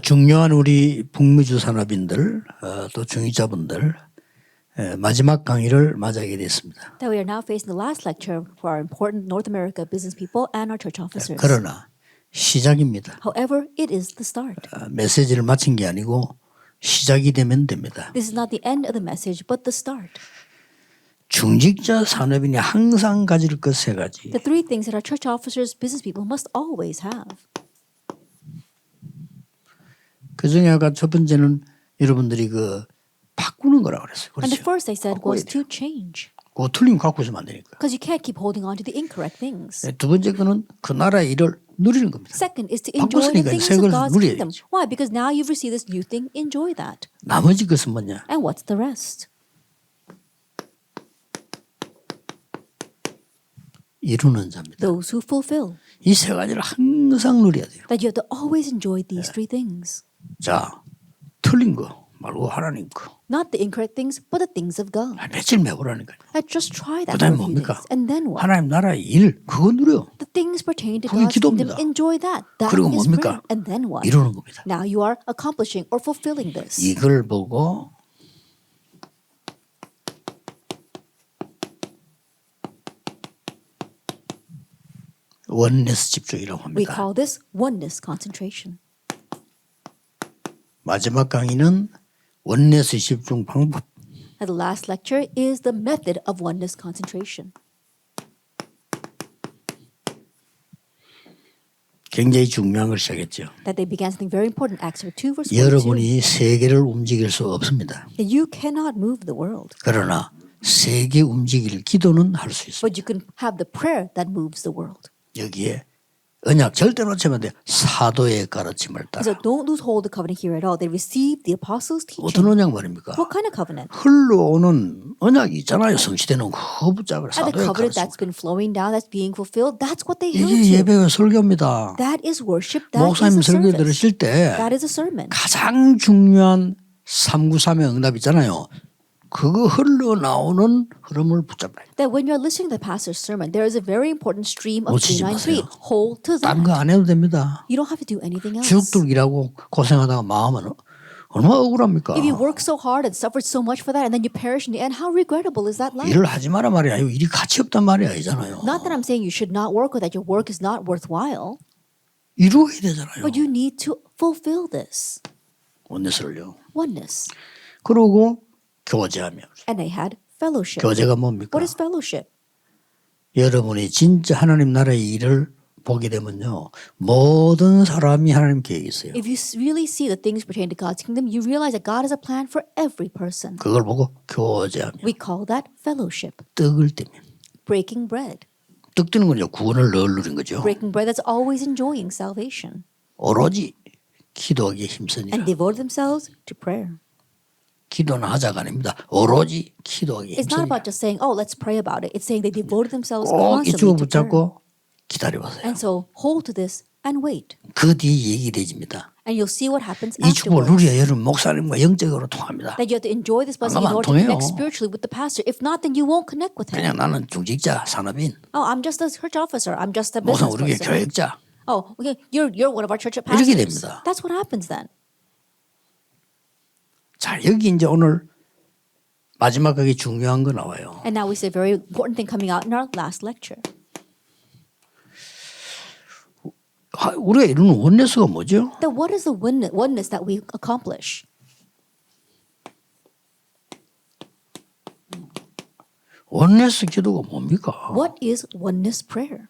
중요한 우리 북미주산업인들 또 중위자분들 마지막 강의를 맞이하게 됐습니다. That we are now facing the last lecture for our important North America business people and our church officers. 그러나 시작입니다. However, it is the start. 메시지를 마친 게 아니고 시작이 되면 됩니다. This is not the end of the message, but the start. 중직자 산업인이 항상 가질 것 세 가지. The three things that our church officers, business people must always have. 그 중에 아까 첫 번째는 여러분들이 그 바꾸는 거라고 그랬어요. And the 그렇죠? first I said was to change. 그거 틀린 거 갖고 있으면 안 되니까. Because you can't keep holding on to the incorrect things. 두 번째 거는 그 나라의 일을 누리는 겁니다. Second is to enjoy the 바꿨으니까 things 새 of 것을 God's 누려야 kingdom. 되죠. Why? Because now you've received this new thing, enjoy that. 나머지 것은 뭐냐? And what's the rest? 이루는 자입니다. Those who fulfill. 이 세 가지를 항상 누려야 돼요. That you have to always enjoy these three things. 자, 틀린 거 말고 하나님 거. Not the incorrect things, but the things of God. 며칠 매보라니까요. Just try that 그다음에 for a few 뭡니까? days. And then what? 하나님 나라의 일 그거 누려. The things pertaining to 그게 God's kingdom, 기도입니다. enjoy that. That 그리고 is 뭡니까? prayer. And then what? 이루는 겁니다. Now you are accomplishing or fulfilling this. 이걸 보고 원네스 집중이라고 We 합니다. call this oneness concentration. 마지막 강의는 원네스 집중 방법. And the last lecture is the method of oneness concentration. 굉장히 중요한 걸 시작했죠. That they began something very important, Acts 2 verse 42. 여러분이 세계를 움직일 수 없습니다. That you cannot move the world, 그러나 세계 움직일 기도는 할 수 있어요. but you can have the prayer that moves the world. 여기에 언약 절대 놓치면 안 돼요. 사도의 가르침을 따라. So don't lose hold of the covenant here at all. They received the apostles' 어떤 teaching. 언약 말입니까? What kind of covenant? 흘러오는 언약이 있잖아요. 성취되는 그거 붙잡을 And the 사도의 covenant 가르침. that's been flowing down, that's being fulfilled, that's what they held 이게 to. 예배와 설교입니다. That is worship. That 목사님 is a 설교 service. 들으실 때 That is a sermon. 가장 중요한 393의 응답 있잖아요. 그거 흘러나오는 흐름을 붙잡아야 돼요. That when you're listening to the pastor's sermon, there is a very important stream of 놓치지 393. Hold to 딴 that. 거 안 해도 됩니다. You don't have to do anything else. 죽도록 일하고 고생하다가 마음은 얼마나 억울합니까? If you work so hard and suffered so much for that and then you perish in the end, how regrettable is that life? 일을 하지 마라 말이 아니고 일이 가치 없단 말이 아니잖아요. Not that I'm saying you should not work or that your work is not worthwhile, 이루어야 되잖아요. but you need to fulfill this. 원내설요. Oneness. 그러고 교제하며. And they had fellowship. 교제가 뭡니까? What is fellowship? 여러분이 진짜 하나님 나라의 일을 보게 되면요. 모든 사람이 하나님 계획이 있어요. If you really see the things pertaining to God's kingdom, you realize that God has a plan for every person. 그걸 보고 교제하며. We call that fellowship. 떡을 떼면. Breaking bread. 떡 뜨는 건요. 구원을 늘 누린 거죠. Breaking bread that's always enjoying salvation. 오로지 기도하기에 힘쓰니라. And devote themselves to prayer. 기도는 하자가 아닙니다. 오로지 기도하기에 It's not 힘쓰니라. about just saying, oh, let's pray about it. It's saying they devoted themselves 꼭 이쪽을 constantly to prayer. 붙잡고 기다려보세요. And so hold to this and wait. 그 뒤에 얘기되집니다. And you'll see what happens 이 축복을 afterwards. 누려야 여러분 목사님과 영적으로 통합니다. That you have to enjoy this blessing in 안 order to 통해요. connect spiritually with the pastor. If not, then you won't connect with him. 그냥 나는 중직자 산업인. Oh, I'm just a church officer. I'm just a 목사 business 우리 교회 person. 교역자. Oh, okay. You're one of our church 이렇게 pastors. 됩니다. That's what happens then. 자 여기 이제 오늘 마지막 하기 중요한 거 나와요. And now we see a very important thing coming out in our last lecture. 우리가 이루는 원내스가 뭐죠? Then what is the oneness that we accomplish? 원내스 기도가 뭡니까? What is oneness prayer?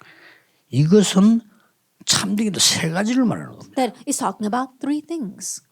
이것은 참되기도 세 가지를 말하는 겁니다. That is talking about three things.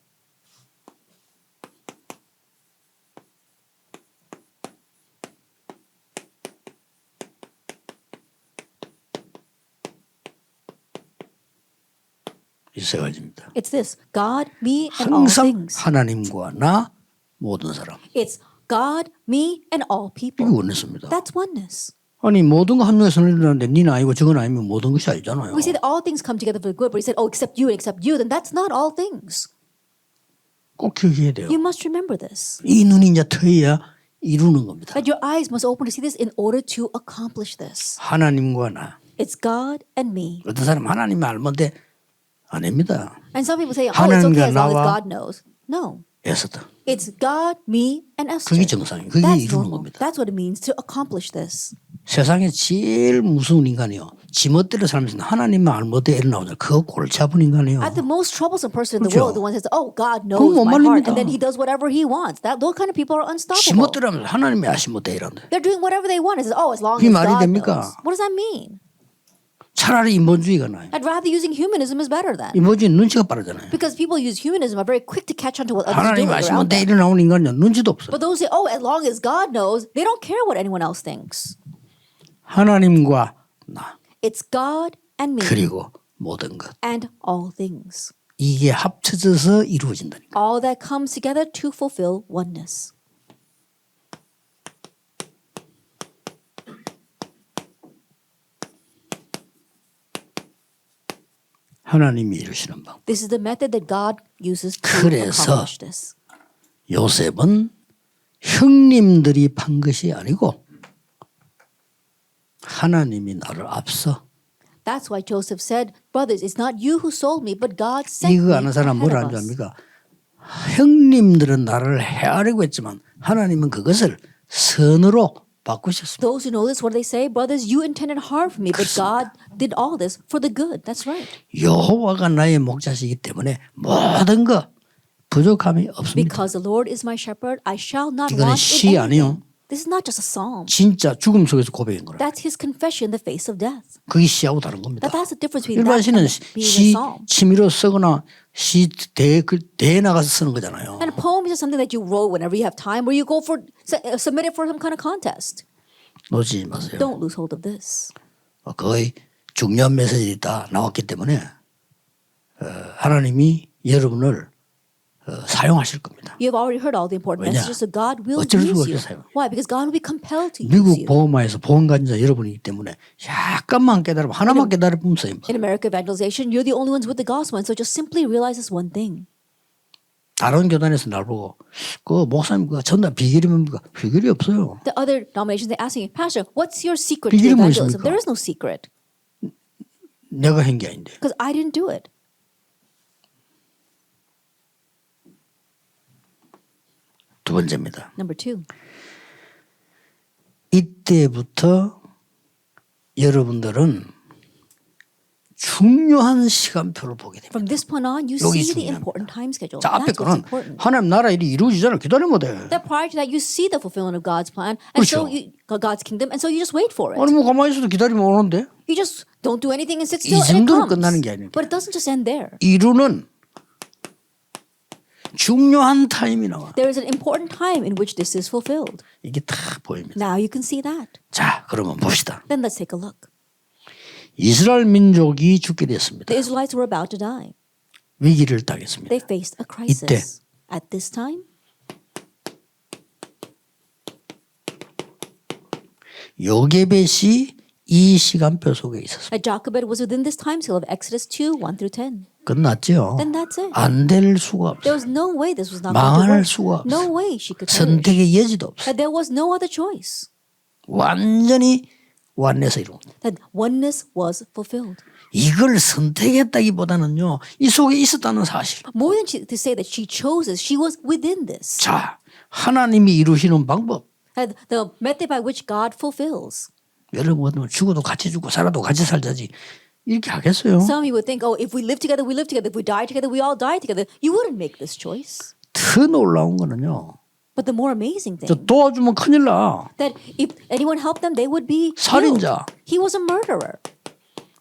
이 세 가지입니다. It's this: God, me, and all 항상 things. 하나님과 나 모든 사람. It's God, me, and all 이게 people. 원내스입니다. That's oneness. 아니 모든 거 한 명에 선언되는데 니는 아니고 저건 아니면 모든 것이 아니잖아요. We say that all things come together for good, but he said, oh, except you and except you, then that's not all things. 꼭 기억해야 돼요. You must remember this. 이 눈이 이제 트여야 이루는 겁니다. That your eyes must open to see this in order to accomplish this. 하나님과 나. It's God and me. 어떤 사람 하나님을 알면데 아닙니다. And some people say, oh, it's okay 하나님과 as long as 나와 God knows. No. 에스더. It's God, me, and Esther. 그게 정상이에요. 그게 That's 이루는 normal. 겁니다. That's what it means to accomplish this. 세상에 제일 무서운 인간이요. 지멋대로 살면서 하나님만 알못해 일어나오잖아요. 그거 골치 아픈 인간이에요. The most troublesome person in the 그렇죠. world, the one who says, oh, God 그건 knows 못 my heart, 말립니다. and then he does whatever he wants. Those kind of people are unstoppable. 지멋대로 하면서 하나님이 아시못해 이란데. They're doing whatever they want. It says, oh, as long 그게 as 말이 God 됩니까? knows. What does that mean? 차라리 인본주의가 나요. I'd rather using humanism is better than. 인본주의 눈치가 빠르잖아요. Because people use humanism are very quick to catch on to what others are 하나님 doing around 아시못해 them. 일어나오는 인간은 눈치도 없어요. But those say, oh, as long as God knows, they don't care what anyone else thinks. 하나님과 나 It's God and me 그리고 모든 것. and all things. 이게 합쳐져서 이루어진다니까. All that comes together to fulfill oneness. 하나님이 이루시는 방법. This is the method that God uses to 그래서 accomplish this. 요셉은 형님들이 판 것이 아니고 하나님이 나를 앞서. That's why Joseph said, brothers, it's not you who sold me, but God sent me 이거 아는 사람 ahead 뭘 of 안 us. 좋아합니까? 형님들은 나를 헤아리고 했지만 하나님은 그것을 선으로 바꾸셨습니다. Those who know this, what do they say? Brothers, you intended harm for me, but God did all this for the good. That's right. 여호와가 나의 목자시기 때문에 모든 것 부족함이 없습니다. Because the Lord is my shepherd, I shall not 이거는 want 시 in 아니에요. anything. This is not just a psalm. 진짜 죽음 속에서 고백인 거라. That's his confession in the face of death. 그게 시하고 다른 겁니다. That's the difference between 일반 that 시는 and being a 시 psalm. 취미로 쓰거나 대에 나가서 쓰는 거잖아요. And a poem is just something that you wrote whenever you have time, or you go for submit it for some kind of contest. 놓치지 마세요. Don't lose hold of this. 거의 중요한 메시지가 다 나왔기 때문에 하나님이 여러분을 사용하실 겁니다. You have already heard all the important 왜냐? messages, so God will 어쩔 수가 use you. 없어요. Why? Because God will be compelled to use 미국 you. 보험화에서 보험가진자 여러분이기 때문에 약간만 깨달으면 하나만 깨달으면 써요. In American Evangelization, you're the only ones with the gospel, and so just simply realize this one thing. 다른 교단에서 날 보고 그 목사님 그 전달 비결이 뭡니까? 비결이 없어요. The other denominations, they ask me, Pastor, what's your secret to 비결이 evangelism? 무엇입니까? There is no secret, 내가 한 게 아닌데. because I didn't do it. 두 번째입니다. Number two, 이때부터 여러분들은 중요한 시간표를 보게 됩니다. from this point on, you 여기 see the 중요합니다. important time schedule. 자, 앞에 That's what's 거는 important. 하나님 나라 일이 이루어지잖아요. 기다리면 돼. That prior to that, you see the fulfillment of God's plan, and 그렇죠. God's kingdom, and so you just wait for it. 아니 뭐 가만히 있어도 기다리면 오는데 You just don't do anything and sit 이 still, and it 정도로 comes. 끝나는 게 아니에요. But it doesn't just end there. 이루는 중요한 타임이 나와. There is an important time in which this is fulfilled. 이게 다 보입니다. Now you can see that. 자, 그러면 봅시다. Then let's take a look. 이스라엘 민족이 죽게 됐습니다. The Israelites were about to die. 위기를 당했습니다. They faced a crisis. 이때. At this time, 요게벳이 이 시간표 속에 있었습니다. Jochebed was within this time scale of Exodus 2, 1 through 10. 끝났죠. Then that's it. 안 될 수가 There 없어요. was no way this was not going to 망할 work. 수가 없어요. No way she could perish. 선택의 여지도 없어요. That there was no other choice. 완전히 완내서 이루는. That oneness was fulfilled. 이걸 선택했다기보다는요. 이 속에 있었다는 사실. More than to say that she chose this, she was within this. 자, 하나님이 이루시는 방법. That the method by which God fulfills. 여러분 죽어도 같이 죽고 살아도 같이 살자지. 이렇게 하겠어요? Some of you would think, oh, if we live together, we live together. If we die together, we all die together. You wouldn't make this choice. 더 놀라운 거는요. But the more amazing 저 thing, 도와주면 큰일 나. that if anyone helped them, they would be 살인자. killed. He was a murderer.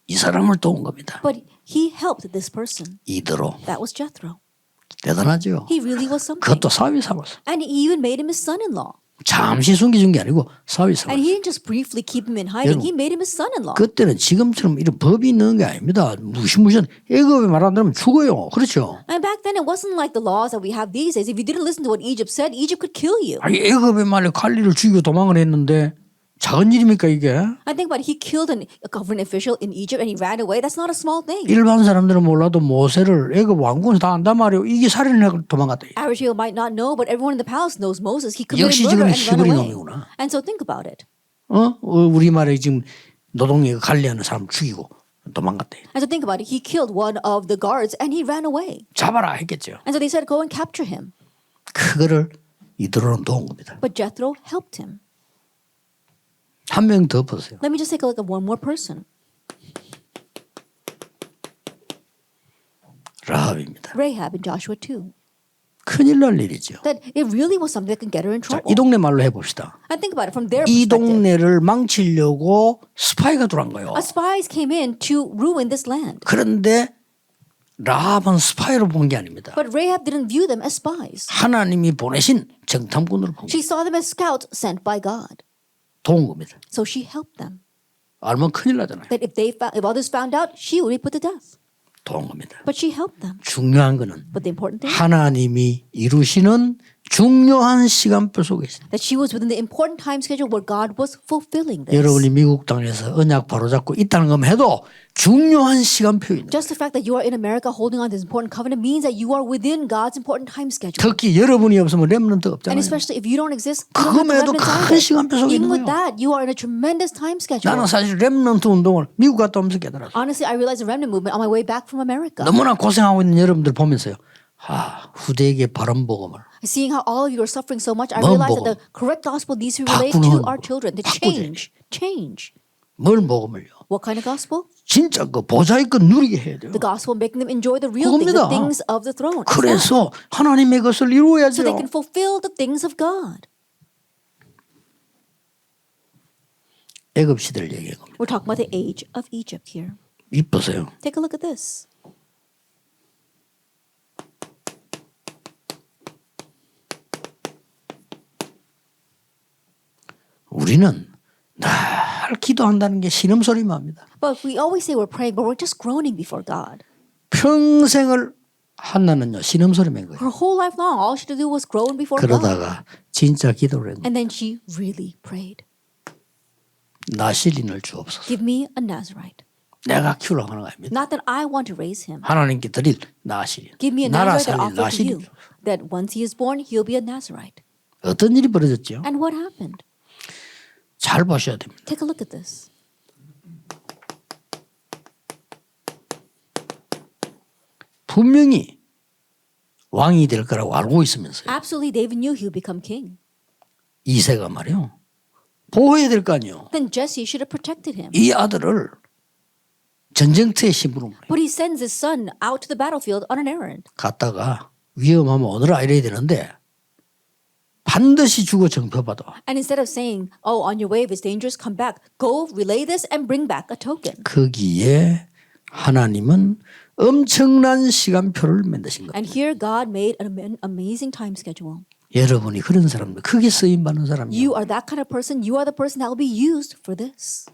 이 사람을 도운 겁니다. But he helped this person. 이대로. That was Jethro. 대단하죠. He really was something. 그것도 사위 삼았어. And he even made him his son-in-law. 잠시 숨겨준 게 아니고 사위 삼았어. And he didn't just briefly keep him in hiding. 여러분, He made him his son-in-law. 그때는 지금처럼 이런 법이 있는 게 아닙니다. 무시무시한 애굽에 말 안 들으면 죽어요. 그렇죠? And back then, it wasn't like the laws that we have these days. If you didn't listen to what Egypt said, Egypt could kill you. 아니 애굽의 말에 관리를 죽이고 도망을 했는데 작은 일입니까 이게? I think about it. He killed a government official in Egypt and he ran away. That's not a small thing. 일반 사람들은 몰라도 모세를 애굽 왕궁에서 다 안단 말이에요. 이게 살인을 하고 도망갔다. Average people might not know, but everyone in the palace knows Moses. He 역시 committed 지금 murder and ran 히브리 away. 놈이구나. And so think about it. 우리 말에 지금 노동력 관리하는 사람 죽이고 도망갔대. And so think about it. He killed one of the guards and he ran away. 잡아라 했겠죠. And so they said, go and capture him. 그거를 이들로는 도운 겁니다. But Jethro helped him. 한 명 더 보세요. Let me just take a look at one more person. 라합입니다. Rahab in Joshua 2. 큰일 날 일이죠. That it really was something that can get her in 자, trouble. 이 동네 말로 해봅시다. And think about it from their 이 perspective. 동네를 망치려고 스파이가 들어간 거예요. Spies came in to ruin this land. 그런데 라합은 스파이로 본 게 아닙니다. But Rahab didn't view them as spies. 하나님이 보내신 정탐꾼으로 본 She 거예요. saw them as scouts sent by God. 도운 겁니다. So she helped them. 알면 큰일 나잖아요. That if others found out, she would be put to death. 도운 겁니다. But she helped them. 중요한 거는 But the important thing 하나님이 이루시는 중요한 시간표 속에 있습니다. that she was within the important time schedule where God was fulfilling this. 여러분이 미국 땅에서 언약 바로잡고 있다는 것만 해도 중요한 시간표에 있는 거예요. Just the fact that you are in America holding on to this important covenant means that you are within God's important time schedule. 특히 여러분이 없으면 렘넌트 And 없잖아요. especially if you don't exist, you don't have 그럼에도 the 큰 remnants 시간표 속에 either. 있는 Even with 거예요. that, you are in a tremendous time schedule. 나는 사실 렘넌트 운동을 미국 갔다 오면서 깨달았어요. Honestly, I realized the remnant movement on my way back from America. 너무나 고생하고 있는 여러분들 보면서요. 후대에게 바른 복음을 Seeing how all of you are suffering so much, I 뭔 realized that 복음? the correct gospel needs to relate 바꾸는 to our children. To 바꾸자. change. 뭘 복음을요? What kind of gospel? 진짜 그 보좌의 것 누리게 해야 돼요. The gospel making them enjoy the real things, the 그겁니다. things of the throne. It's that. 그래서 하나님의 것을 So 이루어야죠. they can fulfill the things of God. 애굽 시대를 얘기한 겁니다. We're talking about the age of Egypt here. 이보세요. Take a look at this. 우리는 늘 기도한다는 게 신음소리만 합니다. But we always say we're praying, but we're just groaning before God. 평생을 한나는요 신음소리만 거예요. Her whole life long, all she had to do was groan before God. 그러다가 진짜 기도를 했는데 And then she really prayed. 나실인을 주옵소서. Give me a Nazarite. 내가 키우려고 하는 거 아닙니다. Not that I want to raise him. 하나님께 드릴 나실인. Give me a 나라 Nazarite that 살릴 offer to 나실인. you. That once he is born, he'll be a Nazarite. 어떤 일이 벌어졌죠? And what happened? 잘 보셔야 됩니다. Take a look at this. 분명히 왕이 될 거라고 알고 있으면서요. Absolutely, David knew he would become king. 이새가 말이요. 보호해야 될 거 아니에요. Then Jesse should have protected him. 이 아들을 전쟁터에 심부름 But he sends his son out to the battlefield on an errand. 갔다가 위험하면 오늘아 이래야 되는데 반드시 주고 정표받아. And instead of saying, oh, on your way, if it's dangerous, come back. Go, relay this, and bring back a token. 거기에 하나님은 엄청난 시간표를 만드신 겁니다. And here God made an amazing time schedule. 여러분이 그런 사람들, 크게 쓰임 받는 사람이요. You are that kind of person. You are the person that will be used for this.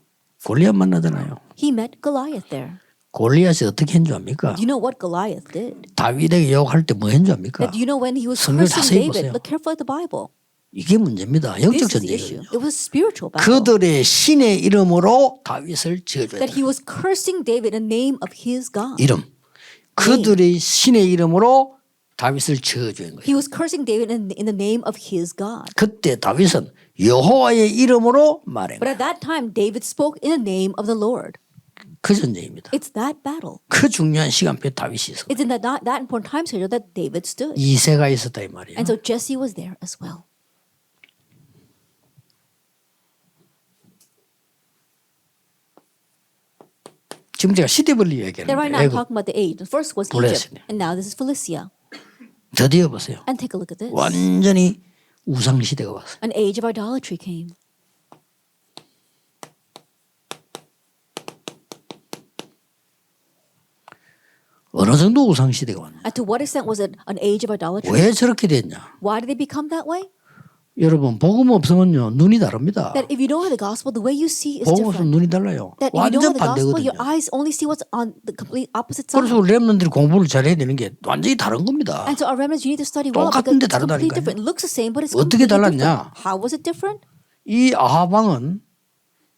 골리앗 만나잖아요. He met Goliath there. 골리앗이 어떻게 했는 줄 압니까? Do you know what Goliath did? 다윗에게 욕할 때 뭐 했는 줄 압니까? Do you know when he was 성경을 cursing 자세히 David? 보세요. Look carefully at the Bible. 이게 문제입니다. This 영적 is the issue. 전쟁이거든요. It was a spiritual battle. 그들의 신의 이름으로 다윗을 지어줘야 That he 돼요. was cursing David in the name of his God. 이름. 그들의 신의 이름으로 다윗을 지어줘야 거예요. He was cursing David in the name of his God. 그때 다윗은 여호와의 이름으로 말한 But 거예요. at that time, David spoke in the name of the Lord. 그 전쟁입니다. It's that battle. 그 중요한 시간표에 다윗이 있어. It's in that important time schedule that David stood. 이새가 있었다 이 말이에요. And so Jesse was there as well. 지금 제가 시대별로 That right now 얘기하는데 I'm 애국 talking about the age. The first was Blessing. Egypt, and now this is Philistia. 드디어 보세요. And take a look at this. 완전히 우상 시대가 왔어요. An age of idolatry came. 어느 정도 우상 시대가 왔냐? And to what extent was it an age of idolatry? 왜 저렇게 됐냐? Why did they become that way? 여러분 복음 없으면요 눈이 다릅니다. That if you don't have the gospel, the way you see is 복음 없으면 different. 눈이 달라요. That if you don't 완전 have the gospel, 반대거든요. your eyes only see what's on the complete opposite side. 그래서 렘넌들이 공부를 잘해야 되는 게 완전히 다른 겁니다. And so our remnants, you need to study well because 똑같은데 it's completely 다르다니까요. different. It looks the same, but it's 어떻게 completely 달랐냐? different. How was it different? 이 아하방은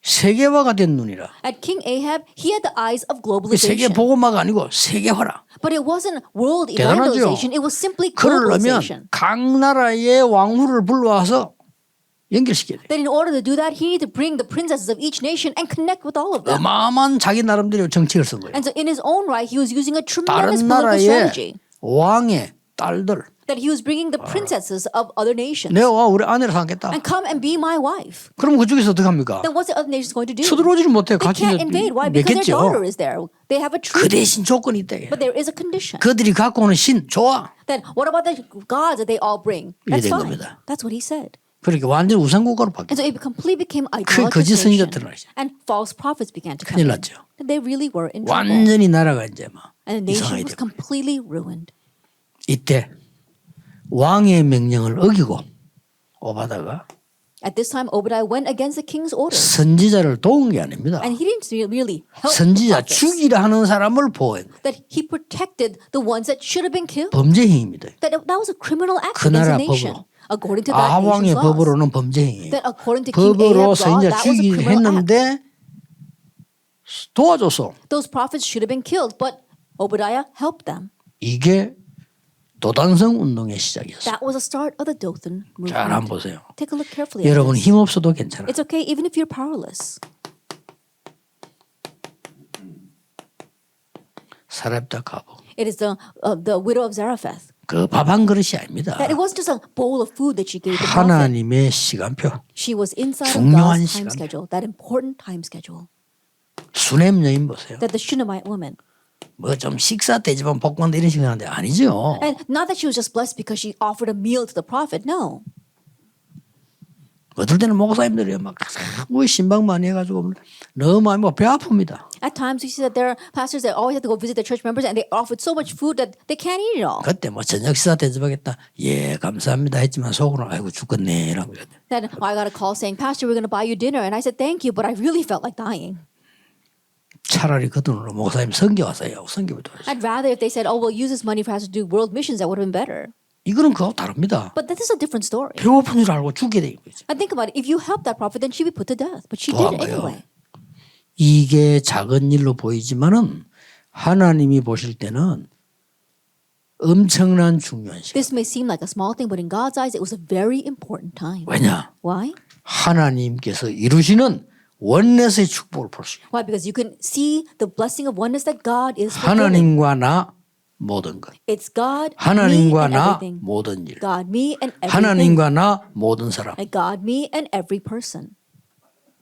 세계화가 된 눈이라. At King Ahab, he had the eyes of 세계 globalization. 복음화가 아니고 세계화라. But it wasn't world 대단하죠? evangelization. It was simply 그러려면 globalization. 각 나라의 왕후를 불러와서 연결시켜야 돼. Then in order to do that, he needed to bring the princesses of each nation and connect with all of them. 어마어마한 자기 나름대로 정책을 쓴 거예요. And so in his own right, he was using a tremendous 다른 political 나라의 strategy. 왕의 딸들 That he was bringing the princesses of other nations. 내가 와 우리 아내를 삼겠다. And come and be my wife. 그럼 그쪽에서 어떻게 합니까? Then what's the other nations going to do? 쳐들어오지를 못해. They 같이 can't invade. Why? Because their daughter is there. They have a 그 treaty. 대신 조건이 있대. But there is a condition. 그들이 갖고 오는 신 좋아. Then what about the gods that they all bring? That's 이래 된 fine. 겁니다. That's what he said. 그러니까 완전 우상국가로 바뀌어. And so it completely became 그 idolatrous 거짓 선지자 nation. 드러나죠. And false prophets began to come 큰일 in. 났죠. And they really were in trouble. 완전히 나라가 이제 막 And the nation 이상하게 was 돼. completely ruined. 이때 왕의 명령을 어기고 오바다가 At this time, Obadiah went against the king's order. 선지자를 도운 게 아닙니다. And he didn't really help the 선지자 prophets. 죽이려 하는 사람을 보호한 거예요. That he protected the ones that should have been killed. 범죄 행위입니다. That was a criminal act 그 against 나라 the nation. 법으로. According to that 아왕의 nation's laws. 법으로는 범죄 행위예요. That according to King 법으로 Ahab's law, 선지자 that was a 죽이려 criminal act. 했는데 도와줬어. Those prophets should have been killed, but Obadiah helped them. 이게 도단성 운동의 시작이었어요. That was the start of the Dothan 잘 한번 movement. 보세요. Take a look carefully at 여러분 this. 힘없어도 괜찮아요. It's okay even if you're powerless. 사렙다 가보. It is the widow of Zarephath. 그 밥 한 그릇이 아닙니다. That it wasn't just a bowl of food that she gave the prophet. 하나님의 시간표. She was inside of 중요한 God's time 시간. schedule, that important time schedule. 수냄 여인 보세요. That the Shunammite woman. 뭐 좀 식사 때지만 복권도 이런 식으로 하는데 아니죠. And not that she was just blessed because she offered a meal to the prophet. No. 어떨 때는 목사님들이 막 뭐 신방 많이 해가지고 너무 많이 뭐 배 아픕니다. At times we see that there are pastors that always have to go visit their church members and they offered so much food that they can't eat it all. 그때 뭐 저녁 식사 대접하겠다. 예 감사합니다 했지만 속으로 아이고 죽겠네 이런 거. Then I got a call saying, Pastor, we're going to buy you dinner. And I said, thank you, but I really felt like dying. 차라리 그 돈으로 목사님 선교 왔어요. 선교를 도와주세요. I'd rather if they said, oh, we'll use this money for us to do world missions, that would have been better. 이거는 그거 다릅니다. But this is a different story. 배고픈 줄 알고 죽게 된 거죠. And think about it. If you helped that prophet, then she'd be put to death. But she did it 도와봐요. anyway. 이게 작은 일로 보이지만은 하나님이 보실 때는 엄청난 중요한 시간. This may seem like a small thing, but in God's eyes, it was a very important time. 왜냐? Why? 하나님께서 이루시는 원넷의 축복을 볼 수 있어요. Why? Because you can see the blessing of oneness that God is fulfilling. 하나님과 나 모든 것. It's God, me, 하나님과 and 나 everything. 모든 일. God, me, and everything. 하나님과 나 모든 사람. And God, me, and every person.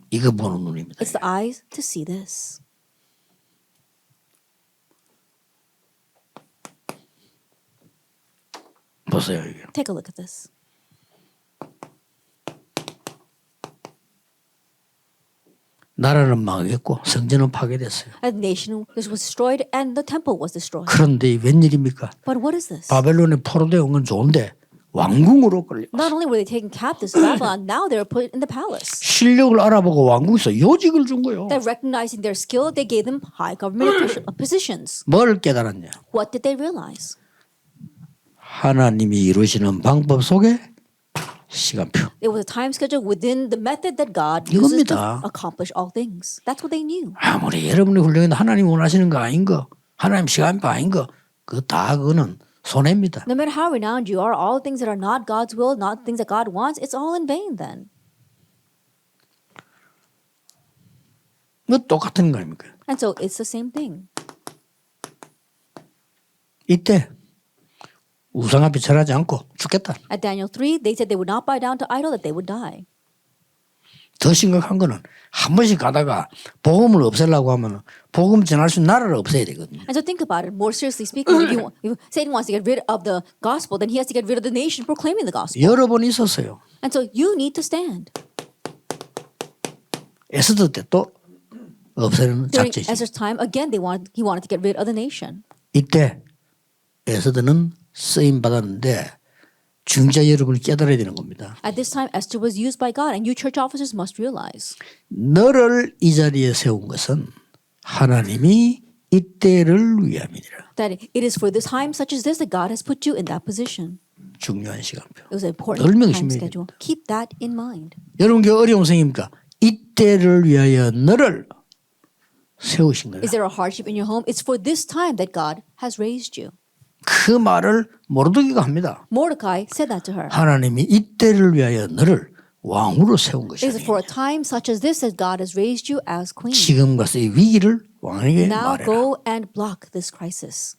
이거 보는 눈입니다. It's the eyes to see this. 보세요. 이게. Take a look at this. 나라는 망했고 성전은 파괴됐어요. A nation was destroyed and the temple was destroyed. 그런데 웬일입니까? But what is this? 바벨론에 포로되어 온 건 좋은데 왕궁으로 끌려. Not only were they taken captives to Babylon, now they were put in the palace. 실력을 알아보고 왕궁에서 요직을 준 거예요. That recognizing their skill, they gave them high government positions. 뭘 깨달았냐? What did they realize? 하나님이 이루시는 방법 속에 시간표. It was a time schedule within the method that God uses to 이겁니다. accomplish all things. That's what they knew. 아무리 여러분이 훌륭해도 하나님 원하시는 거 아닌 거, 하나님 시간표 아닌 거, 그거는 손해입니다. No matter how renowned you are, all things that are not God's will, not things that God wants, it's all in vain then. 뭐 똑같은 거 아닙니까? And so it's the same thing. 이때 우상 앞에 절하지 않고 죽겠다. At Daniel 3, they said they would not bow down to idol, that they would die. 더 심각한 거는 한 번씩 가다가 복음을 없애려고 하면 복음 전할 수 있는 나라를 없애야 되거든요. And so think about it. More seriously speaking, if Satan wants to get rid of the gospel, then he has to get rid of the nation proclaiming the gospel. 여러 번 있었어요. And so you need to stand. 에스더 때 또 없애는 During 작전이죠. Ezra's time, again, he wanted to get rid of the nation. 이때 에스더는 쓰임 받았는데 중자 여러분이 깨달아야 되는 겁니다. At this time, Esther was used by God, and you church officers must realize 너를 이 자리에 세운 것은 하나님이 이때를 위함이니라. that it is for this time such as this that God has put you in that position. 중요한 시간표. It was an important 늘 time 명심해야 schedule. Keep that in mind. 여러분께 어려운 생입니까? 이때를 위하여 너를 세우신 거예요. Is there a hardship in your home? It's for this time that God has raised you. 그 말을 모르드기가 합니다. Mordecai said that to her. 하나님이 이때를 위하여 너를 왕으로 세운 It 것이 is for 아니냐. a time such as this that God has raised you as queen. 지금 가서 이 위기를 왕에게 Now 말해라. go and block this crisis.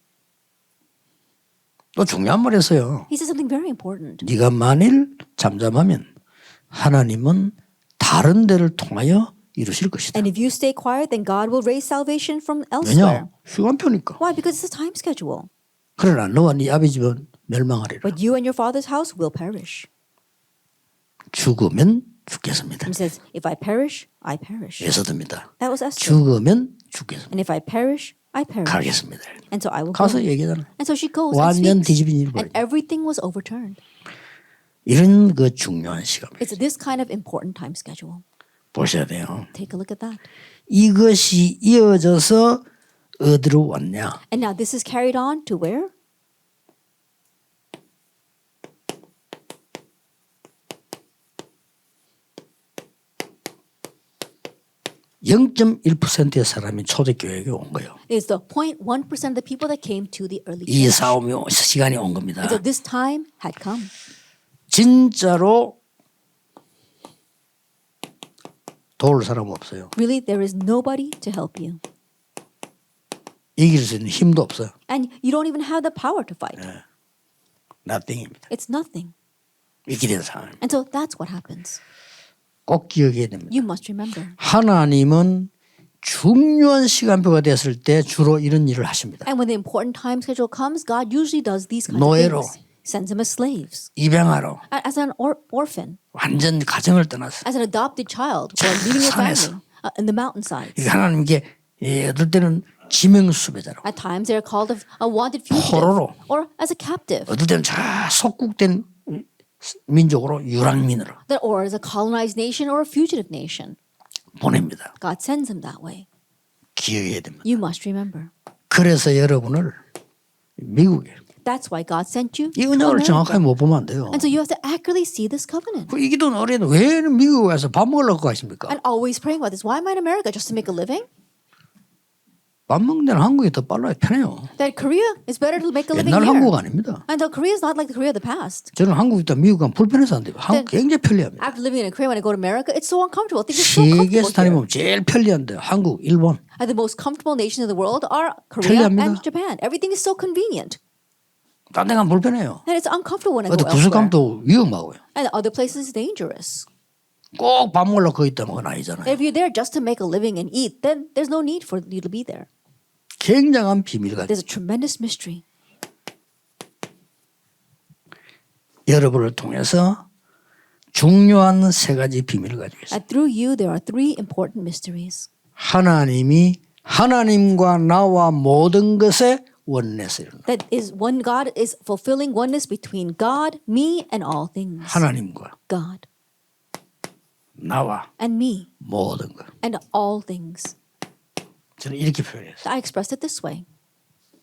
또 중요한 말 했어요. He said something very important. 네가 만일 잠잠하면 하나님은 다른 데를 통하여 이루실 것이다. And if you stay quiet, then God will raise salvation from elsewhere. 왜냐? 시간표니까. Why? Because it's a time schedule. 그러나 너와 네 아비 집은 멸망하리라. But you and your father's house will perish. 죽으면 죽겠습니다. He says, if I perish, I perish. 에서듭니다. That was Esther. 죽으면 죽겠습니다. And if I perish, I perish. 가겠습니다. And so I will 가서 go. 얘기하잖아. And so she goes and 완전 speaks. 뒤집힌 일이 And 벌어져. everything was overturned. 이런 그 중요한 시간입니다. It's this kind of important time schedule. 보셔야 돼요. Take a look at that. 이것이 이어져서 어디로 왔냐? And now this is carried on to where? 0.1%의 사람이 초대교회에 온 거예요. It's the 0.1% of the people that came to the early 이 church. 싸움이 시간이 온 겁니다. And so this time had come. 진짜로 도울 사람 없어요. Really, there is nobody to help you. 이길 수 있는 힘도 없어요. And you don't even have the power to fight. nothing입니다. It's nothing. 이렇게 된 상황. And so that's what happens. 꼭 기억해야 됩니다. You must remember. 하나님은 중요한 시간표가 됐을 때 주로 이런 일을 하십니다. And when the important time schedule comes, God usually does these kinds 노예로. of things. Sends them as slaves, 입양하러 as an orphan, 완전 가정을 떠났어. as an adopted child, or leaving your 산에서. family in the mountainsides. 하나님께 어떨 때는 지명수배자로, At times they are called a wanted fugitive, 포로로. or as a captive, 어떨 때는 자 속국된 민족으로 유랑민으로 or as a colonized nation or a fugitive nation. 보냅니다. God sends them that way. 기억해야 됩니다. You must remember. 그래서 여러분을 미국에 That's why God sent you 이 to 은혜를 정확하게 America. 못 보면 안 돼요. And so you have to accurately see this covenant. 그 이기도 어린애는 왜 미국에 와서 밥 먹으려고 가십니까? And always praying about this. Why am I in America? Just to make a living? 밥 먹는 데는 한국이 더 빨라요. 편해요. That Korea is better to make a living 옛날 here. 한국 아닙니다. And so Korea is not like the Korea of the past. 저는 한국 있다 미국 가면 불편해서 안 돼요. 한국 굉장히 편리합니다. After living in Korea, when I go to America, it's so uncomfortable. Things are so 세계에서 comfortable here. 다니면 제일 편리한데 한국, 일본. And the most comfortable nations in the world are Korea 편리합니다. and Japan. Everything is so convenient. 딴 데 가면 불편해요. And it's uncomfortable when I 어디 go elsewhere. 부수감도 위험하고요. And other places is dangerous. 꼭 밥 먹으려고 거기 있다면 그건 아니잖아요. If you're there just to make a living and eat, then there's no need for you to be there. 굉장한 비밀 같아요. There's a tremendous mystery. 여러분을 통해서 중요한 세 가지 비밀을 가지고 있어요. And through you, there are three important mysteries. 하나님이 하나님과 나와 모든 것에 원내스를 That is, one God is fulfilling oneness between God, me, and all things. 하나님과 God 나와 and me 모든 것. and all things. 저는 이렇게 표현했어요. I expressed it this way.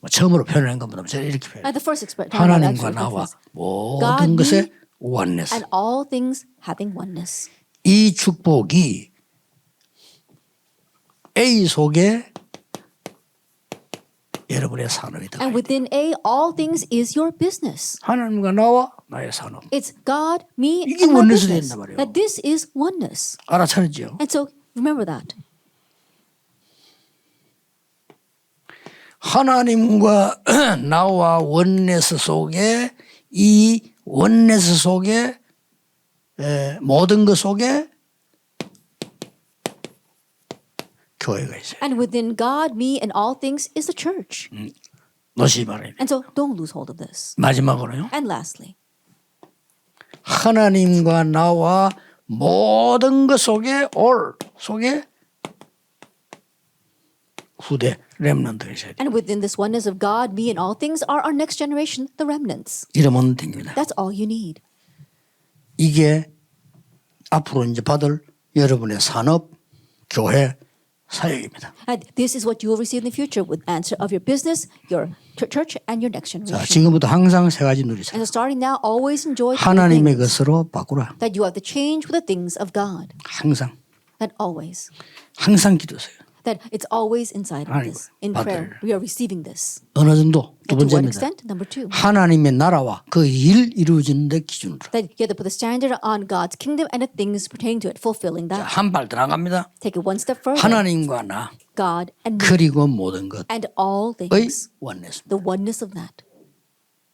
처음으로 표현한 것보다 저는 이렇게 표현했어요. The first expression. 하나님과 나와 모든 것에 원내스. And all things having oneness. 이 축복이 A 속에 여러분의 산업이 들어가 And 있다. within A, all things is your business. 하나님과 나와 나의 산업. It's God, me, 이게 and my 원내스 business. 된단 말이에요. That this is oneness. 알아차렸죠? And so remember that. 하나님과 나와 원내스 속에 이 원내스 속에 모든 것 속에 교회가 있어요. And within God, me, and all things is the church. 놓치지 말아야 돼요. And so don't lose hold of this. 마지막으로요. And lastly, 하나님과 나와 모든 것 속에 속에 후대 렘넌트가 있어야 돼요. and within this oneness of God, me, and all things are our next generation, the remnants. 이러면 됩니다. That's all you need. 이게 앞으로 이제 받을 여러분의 산업, 교회, 사역입니다. And this is what you will receive in the future with answer of your business, your church, and your next 자, generation. 지금부터 항상 세 가지 누리세요. And so starting now, always enjoy three 하나님의 things. 것으로 바꾸라. That you have to change with the things of God. 항상. That always. 항상 기도하세요. That it's always inside of 하나님 this. In 받을. prayer, we are receiving this. 어느 정도? 두 And to what 번째입니다. extent? Number two. 하나님의 나라와 그 일 이루어지는 데 기준으로. That you have to put the standard on God's kingdom and the things pertaining to it, fulfilling that. 한 발 들어갑니다. Take it one step further. 하나님과 나 God and me 그리고 모든 것의 and all things. 원내스. The oneness of that.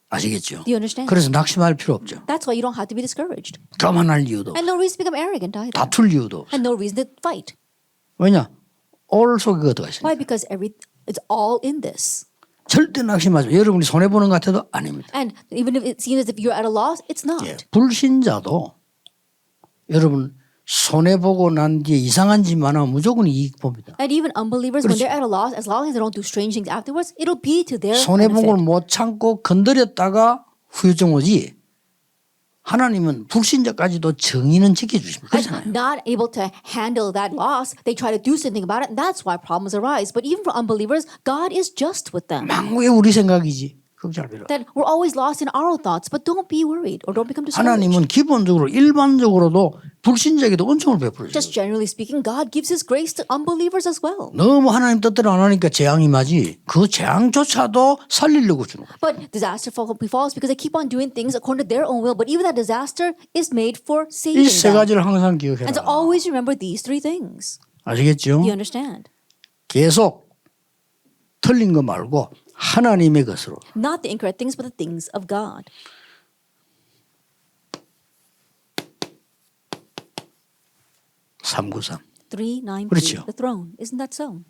아시겠죠? Do you understand? 그래서 낙심할 필요 없죠. That's why you don't have to be discouraged. 교만할 이유도 And no reason to become arrogant either. 다툴 이유도 없어요. And no reason to fight. 왜냐? 올 속에 들어가 있습니다. Why? Because it's all in this. 절대 낙심하지 마세요. 여러분이 손해보는 것 같아도 아닙니다. And even if it seems as if you're at a loss, it's not. 예, 불신자도 여러분 손해보고 난 뒤에 이상한 짓만 하면 무조건 이익 봅니다. And even unbelievers, when they're at a loss, as long as they don't do strange things afterwards, it'll be to their 손해본 걸 benefit. 못 참고 건드렸다가 후유증 오지. 하나님은 불신자까지도 정의는 지켜주십니다. 그렇잖아요. And not able to handle that loss, they try to do something about it, and that's why problems arise. But even for unbelievers, God is just with them. 망구에 우리 생각이지. 걱정할 필요 없어요. That we're always lost in our thoughts, but don't be worried or don't become discouraged. 하나님은 기본적으로 일반적으로도 불신자에게도 은총을 베풀어요. Just generally speaking, God gives His grace to unbelievers as well. 너무 하나님 뜻대로 안 하니까 재앙이 임하지. 그 재앙조차도 살리려고 주는 거예요. But disaster befalls because they keep on doing things according to their own will. But even that disaster is made for 이 saving 세 them. 가지를 항상 And 기억해라. to always remember these three things. 아시겠죠? You understand? 계속 틀린 거 말고 하나님의 것으로. Not the incorrect things, but the things of God. (393) 3:9. 그렇죠. The throne. Isn't that so?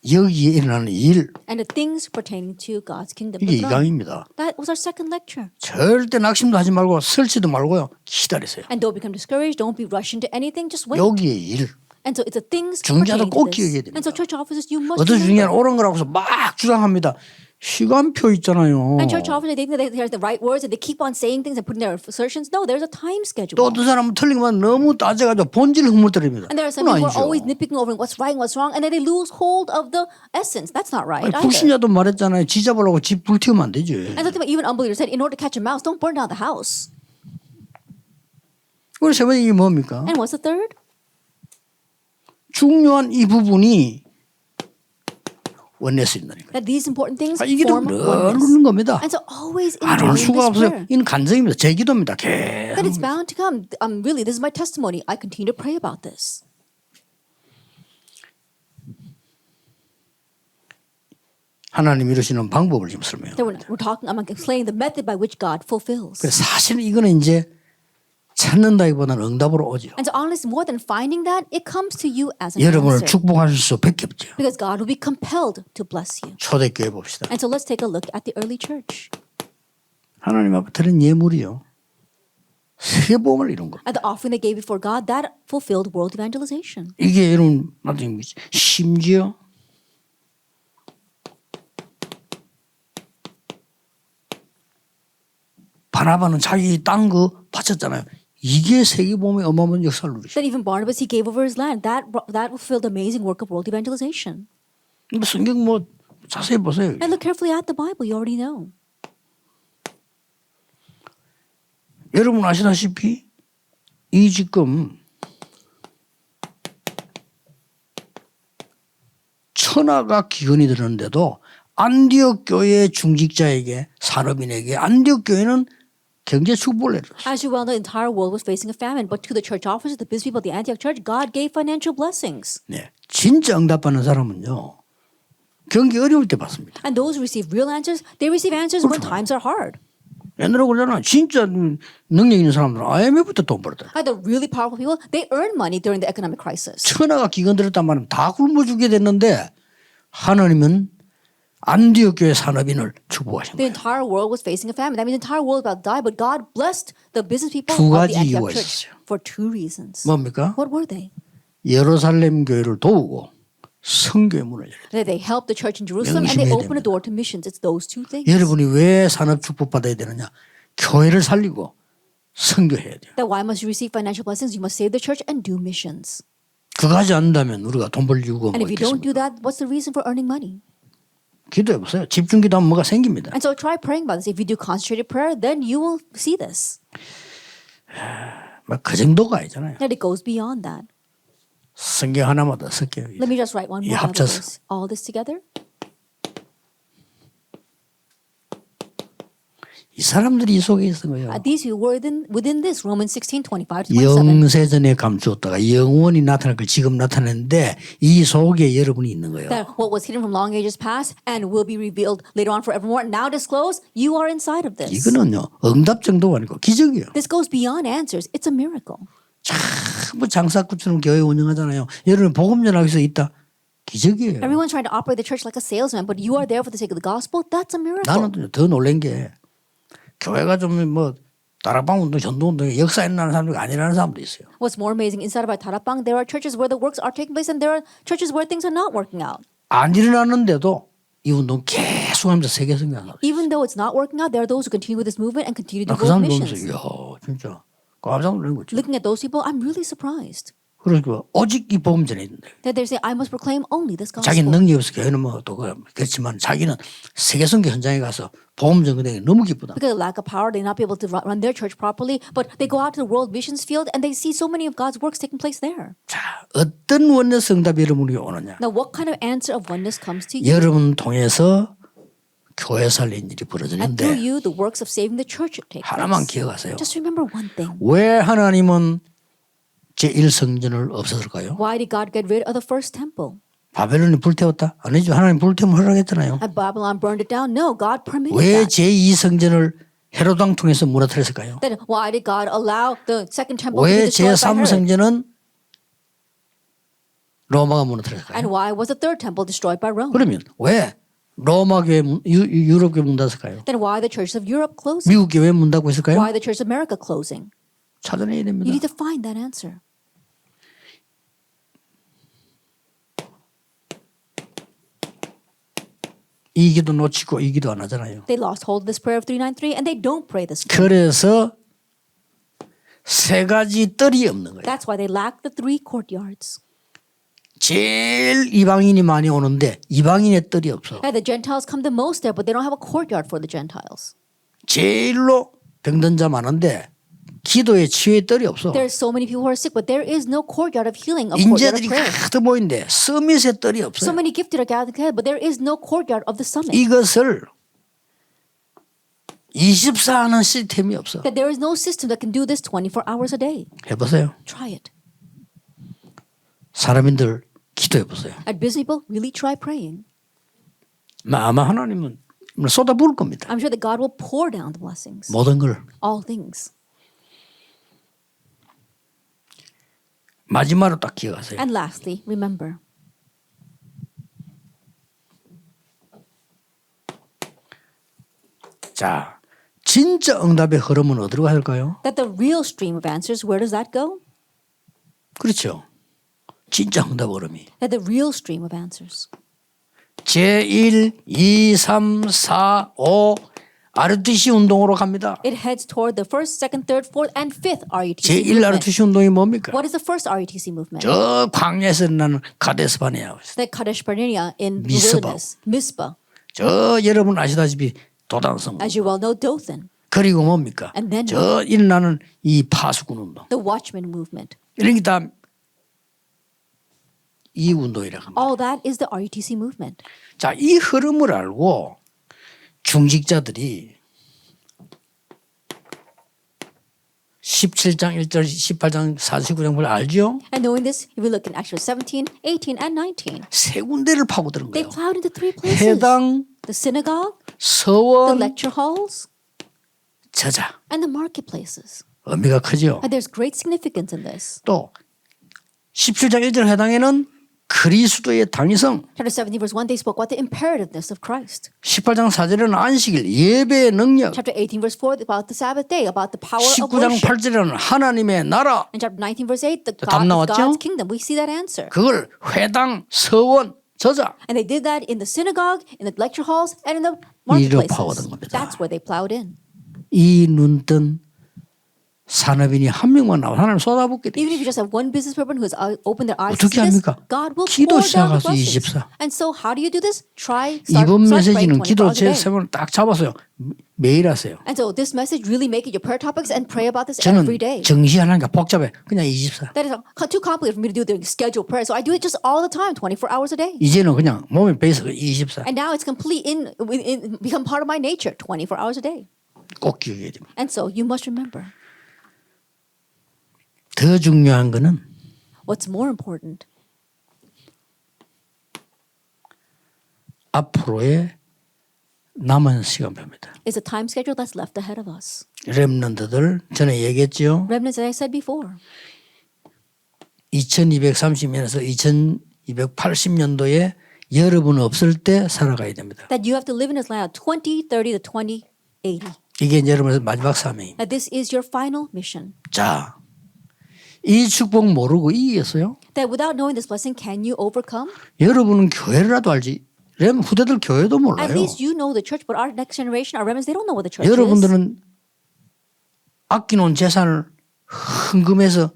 여기에 일어나는 일, And the things pertaining to God's kingdom. 이게 The throne. 이강입니다. That was our second lecture. 절대 낙심도 하지 말고 설치도 말고요. 기다리세요. And don't become discouraged. Don't be rushing to anything. Just wait. 여기에 일. And so it's the things 중자도 pertaining to 꼭 this. 기억해야 And so 됩니다. church officers, you must 어떤 중요한 remember. 옳은 거라고 해서 막 주장합니다. 시간표 있잖아요. And church officers, they think that they have the right words and they keep on saying things and putting their assertions. No, there's a time schedule. 또 어떤 사람은 틀린 것만 너무 따져가지고 본질을 흐물뜨립니다. And there are some 그건 people who are always 아니죠. nitpicking over what's right and what's wrong, and then they lose hold of the essence. That's not right 아니, either. 불신자도 말했잖아요. 지 잡으려고 집 불태우면 안 되지. And something even unbelievers said, in order to catch a mouse, don't burn down the house. 그리고 세 번째 이게 뭡니까? And what's the third? 중요한 이 부분이 원내스 있다니까. That these important things 이게 좀 form oneness. 누르는 겁니다. And so always 안 올 enjoying 수가 this 없어요. prayer. 이는 간증입니다. 제 기도입니다. That it's 계속. bound to come. Really, this is my testimony. I continue to pray about this. 하나님 이루시는 방법을 지금 설명해요. So I'm explaining the method by which God fulfills. 그래서 사실은 이거는 이제 찾는다기보다는 응답으로 오죠. And so honestly, more than finding that, it comes to you as an 여러분을 answer. 축복하실 수밖에 없죠. Because God will be compelled to bless you. 초대교회 봅시다. And so let's take a look at the early church. 하나님 앞에 드린 예물이요. 세복음을 이룬 겁니다. At the offering they gave before God, that fulfilled world evangelization. 이게 여러분 나중에 심지어 바나바는 자기 땅 그 바쳤잖아요. 이게 세계복음의 어마어마한 역사를 누리죠. That even Barnabas, he gave over his land. That fulfilled the amazing work of world evangelization. 성경 뭐 자세히 보세요. And look carefully at the Bible. You already know. 여러분 아시다시피 이 지금 천하가 기근이 들었는데도 안디옥 교회 중직자에게 산업인에게 안디옥 교회는 경제 축복을 내렸어요. As you well know, the entire world was facing a famine. But to the church officers, the business people of the Antioch church, God gave financial blessings. 네, 진짜 응답받는 사람은요 경기 어려울 때 받습니다. And those who receive real answers, they receive answers when times are hard. 옛날에 그러잖아. 진짜 능력 있는 사람들은 IMF부터 돈 벌었다. And the really powerful people, they earn money during the economic crisis. 천하가 기근 들었단 말은 다 굶어 죽게 됐는데 하나님은 안디옥 교회 산업인을 축복하신 The 거예요. entire world was facing a famine. That means the entire world about to die, but God blessed the business people 두 of 가지 the 이유가 Antioch church 있었어요. for two reasons. 뭡니까? What were they? 예루살렘 교회를 도우고 선교의 문을 열어요. That they helped the church in Jerusalem and they 명심해야 opened a 됩니다. door to missions. It's those two things. 여러분이 왜 산업 축복받아야 되느냐? 교회를 살리고 선교해야 돼요. That why must you receive financial blessings? You must save the church and do missions. 그거 하지 않는다면 우리가 돈 벌 이유가 And 뭐 if you don't do 있겠습니까? that, what's the reason for earning money? 기도해 보세요. 집중 기도하면 뭐가 생깁니다. And so try praying about this. If you do concentrated prayer, then you will see this. 그 정도가 아니잖아요. That it goes beyond that. 성경 하나만 더 쓸게요. Let me just write one more Bible 합쳐서. verse. All this together. 이 사람들이 이 속에 있는 거예요. These who were within this, Romans 16:25-27. 영세전에 감추었다가 영원히 나타날 걸 지금 나타냈는데 이 속에 여러분이 있는 거예요. That what was hidden from long ages past and will be revealed later on forevermore, now disclosed, you are inside of this. 이거는요 응답 정도가 아니고 기적이에요. This goes beyond answers. It's a miracle. 전부 장사꾼처럼 교회 운영하잖아요. 여러분 복음 전하기 위해서 있다. 기적이에요. Everyone's trying to operate the church like a salesman, but you are there for the sake of the gospel. That's a miracle. 나는 더 놀란 게 교회가 좀 뭐 다락방 운동, 전도 운동에 역사 있는 사람들이 아니라는 사람도 있어요. What's more amazing, inside of our 다락방, there are churches where the works are taking place and there are churches where things are not working out. 안 일어났는데도 이 운동 계속 하면서 세계 성경을 하고 Even though it's not working out, there are those who continue with this movement and continue to 그 go 사람 missions. 보면서 이야 진짜 깜짝 놀란 거죠. Looking at those people, I'm really surprised 그러니까 오직 이 복음 전에 있는데 that they're saying, I must proclaim only this 자기 gospel. 능력이 없어 교회는 뭐 또 그렇지만 자기는 세계 선교 현장에 가서 복음 전거되기 너무 기쁘다. Because of lack of power, they not be able to run their church properly, but they go out to the world missions field and they see so many of God's works taking place there. 자, 어떤 원내스 응답이 여러분에게 오느냐? Now, what kind of answer of oneness comes to you? 여러분 통해서 교회 살린 일이 And through 벌어지는데 you, the works of saving the church take 하나만 place. 기억하세요. Just remember one thing. 왜 하나님은 제1성전을 없애을까요? Why did God get rid of the first temple? 바벨론이 불태웠다? 아니죠. 하나님 불태우면 허락했잖아요. And Babylon burned it down? No, God permitted 왜 that. 제2성전을 헤롯 왕 통해서 무너뜨렸을까요? Then why did God allow the second temple to 왜 be destroyed by Herod? 제3성전은 로마가 무너뜨렸을까요? And why was the third temple destroyed by Rome? 그러면 왜 로마 교회, 유럽 교회 문 닫았을까요? Then why the churches of Europe closing? 미국 교회 문 닫고 있을까요? Why the church of America closing? 찾아내야 됩니다. You need to find that answer. 이 기도 놓치고 이 기도 안 하잖아요. They lost hold of this prayer of 393 and they don't pray this prayer. 그래서 세 가지 뜰이 없는 거예요. That's why they lack the three courtyards. 제일 이방인이 많이 오는데 이방인의 뜰이 없어. And the Gentiles come the most there, but they don't have a courtyard for the Gentiles. 제일로 병든 자 많은데 기도의 치유의 뜰이 없어. There's so many people who are sick, but there is no courtyard of healing, a courtyard of 인재들이 prayer. 가득 모인데 서밋의 뜰이 So 없어요. many gifted are gathered together, but there is no courtyard of the summit. 이것을 24 하는 시스템이 없어. That there is no system that can do this 24 hours a day. 해보세요. Try it. 사람인들 기도해보세요. And busy people, really try praying. 아마 하나님은 쏟아부을 겁니다. I'm sure that God will pour down the blessings. 모든 걸. All things. 마지막으로 딱 기억하세요. And lastly, remember. 자, 진짜 응답의 흐름은 어디로 가야 할까요? That the real stream of answers, where does that go? 그렇죠. 진짜 응답 흐름이. That the real stream of answers. 제1, 2, 3, 4, 5 RUTC 운동으로 갑니다. It heads toward the first, second, third, fourth, and fifth RUTC 제1 movement. RUTC 운동이 뭡니까? What is the first RUTC movement? 저 광야에서 일어나는 카데스 바네아. The Kadesh Barnea in the 미스바. wilderness. Mizpah. 저 여러분 아시다시피 도단성. As you well know, Dothan. 그리고 뭡니까? And then 저 일어나는 이 파수꾼 운동. The Watchman movement. 이런 게 다 이 운동이라고 합니다. All that is the RUTC movement. 자, 이 흐름을 알고 중직자들이 17장 1절 18장 49장 볼 알죠? And knowing this, if we look in Acts 17, 18, and 19, 세 군데를 파고드는 they 거예요. plowed into three places. 회당, The synagogue, the 서원, lecture halls, 저자. and the marketplaces. 의미가 크죠. And there's great significance in this. 또 17장 1절 회당에는 그리스도의 당위성, Chapter 17, verse 1, they spoke about the imperativeness of Christ. 18장 4절에는 안식일, 예배의 능력, Chapter 18, verse 4, about the Sabbath day, about the power of 19장 worship. 8절에는 하나님의 나라, And chapter 19, verse 8, the 답 God 나왔죠? of God's kingdom. We see that answer. 그걸 회당, 서원, 저자. And they did that in the synagogue, in the lecture halls, and in the 이리로 marketplaces. 파고든 겁니다. That's where they plowed in. 이 눈뜬 산업인이 한 명만 나와 하나님 쏟아붓게 돼. Even if you just have one business person who has opened their eyes to 어떻게 see this, 합니까? God will 기도 pour down the 시작해서 blessings. 24. And so how do you do this? Start 이번 praying 메시지는 24 기도 hours a 제 day. 세번을 딱 잡았어요. 매일 하세요. And so this message really make it your prayer topics and pray about this every 저는 day. 정시하니까 복잡해. 그냥 24. That is too complicated for me to do the scheduled prayer. So I do it just all the time, 24 hours a day. 이제는 그냥 몸에 배서 24. And now it's complete become part of my nature, 24 hours a day. 꼭 기억해야 됩니다. And so you must remember. 더 중요한 거는 What's more important 앞으로의 남은 시간표입니다. is the time schedule that's left ahead of us. 렘넌트들 전에 얘기했죠. Remnants, as I said before, 2230년에서 2280년도에 여러분 없을 때 살아가야 됩니다. that you have to live in this land 2030 to 2080. 이게 이제 여러분의 마지막 사명입니다. That this is your final mission. 자, 이 축복 모르고 이기겠어요? That without knowing this blessing, can you overcome? 여러분은 교회라도 알지. 후대들 교회도 At 몰라요. least you know the church, but our next generation, our remnants, they don't know what the church is. 여러분들은 아껴놓은 재산을 헌금해서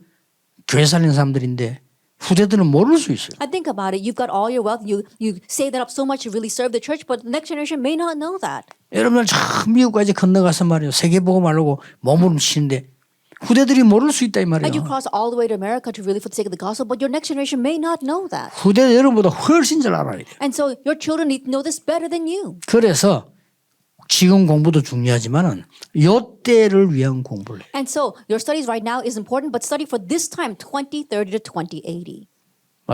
교회 살리는 사람들인데 후대들은 모를 수 있어요. I think about it. You've got all your wealth. You save that up so much to really serve the church, but the next generation may not know that. 여러분들 참 미국까지 건너가서 말이에요. 세계복음하려고 몸부림치는데 후대들이 모를 수 있다 이 And you 말이에요. cross all the way to America to really for the sake of the gospel, but your next generation may not know that. 후대 여러분보다 훨씬 잘 알아야 돼요. And so your children need to know this better than you. 그래서 지금 공부도 중요하지만은 요 때를 위한 공부를 해요. And so your studies right now is important, but study for this time, 2030 to 2080.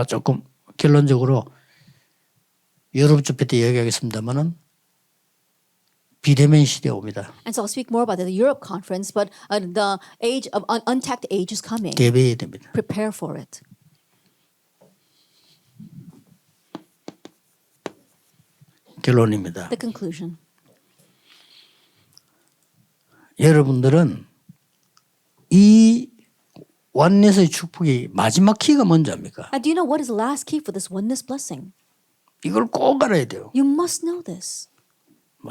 조금 결론적으로 유럽 집회 때 얘기하겠습니다만은 비대면 시대에 옵니다. And so I'll speak more about the Europe conference, but the age of untapped age is coming. 대비해야 됩니다. Prepare for it. 결론입니다. The conclusion. 여러분들은 이 원넷의 축복이 마지막 키가 뭔지 압니까? And do you know what is the last key for this oneness blessing? 이걸 꼭 알아야 돼요. You must know this.